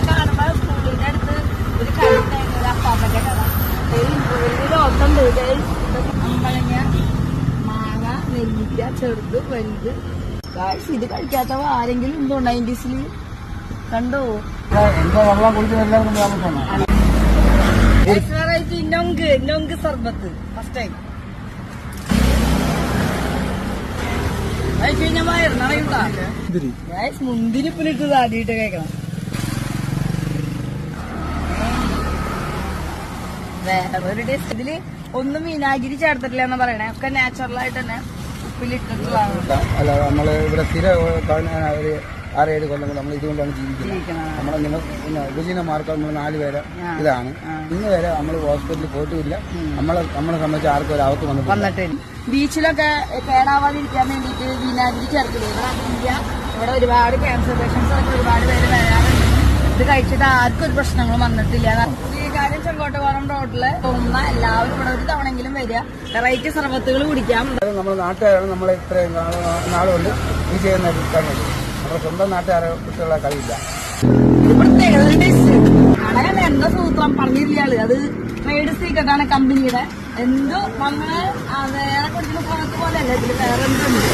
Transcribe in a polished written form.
കാണുമ്പോ സ്കൂളിന്റെ അടുത്ത് ഒരു കട അപ്പാപ്പന്റെ കട ഓർത്തുണ്ട്. അമ്പഴങ്ങ, മാങ്ങ, നെല്ലിക്ക, ചെറുത് വലുത്. ഇത് കഴിക്കാത്തവ ആരെങ്കിലും ഉണ്ടോ 90s കണ്ടോ? നൊങ്ക് സർബത്ത് ഫസ്റ്റ് ടൈം കഴിച്ചു കഴിഞ്ഞാൽ വയറിനറിയൂടാ. മുന്തിരിപ്പിലിട്ട് താടിയിട്ട് കേൾക്കണം. വേറൊരു ടേസ്റ്റ് ഇതില് ഒന്നും വിനാഗിരി ചേർത്തിട്ടില്ല എന്ന് പറയണേ. ഒക്കെ നാച്ചുറൽ ആയിട്ട് തന്നെ ഉപ്പിലിട്ടിട്ടുള്ളതാണ്. അല്ല നമ്മള് ഇവിടെ സ്ഥിരം 6-7 കൊല്ലം നമ്മൾ ഇതുകൊണ്ടാണ് ജീവിക്കുന്നത്. നമ്മളെ ഉപജീവന മാർക്കം നമ്മൾ 4 പേര് ഇതാണ്. ഇന്ന് വരെ നമ്മൾ ഹോസ്പിറ്റലിൽ പോയിട്ടുമില്ല. നമ്മളെ സംബന്ധിച്ച് ആർക്കും ഒരു ആവത്ത് വന്നിട്ടില്ല. ബീച്ചിലൊക്കെ കേടാവാതിരിക്കാൻ വേണ്ടിയിട്ട് വിനാഗിരി ചേർക്കില്ല. ഇവിടെ അതില്ല. ഇവിടെ ഒരുപാട് ക്യാൻസർ പേഷ്യൻസ് ഒക്കെ ഒരുപാട് പേര് വരാറുണ്ട്. ഇത് കഴിച്ചിട്ട് ആർക്കും ഒരു പ്രശ്നങ്ങളും വന്നിട്ടില്ല. കാര്യം ചെങ്കോട്ടുപാറം റോഡില് പോകുന്ന എല്ലാവരും ഇവിടെ ഒരു തവണെങ്കിലും വരിക, വെറൈറ്റി സർബത്തുകൾ കുടിക്കാം. നമ്മുടെ നാട്ടുകാരാണ് നമ്മളെ ഇത്രയും നാളുകൊണ്ട് ഈ ചെയ്യുന്ന നമ്മുടെ സ്വന്തം നാട്ടുകാരെ കുറിച്ചുള്ള കളിയില്ല. ഇത് പ്രത്യേകത ഘടകം എന്തോ സൂത്രം പറഞ്ഞിരിക്കാള് അത് ട്രേഡ് സീക്രട്ടാണ് കമ്പനിയുടെ. എന്തോ നമ്മള് വേറെ കൊടുക്കുന്ന പുറത്ത് പോലെ അല്ല, ഇതിൽ വേറെ എന്തുണ്ട്.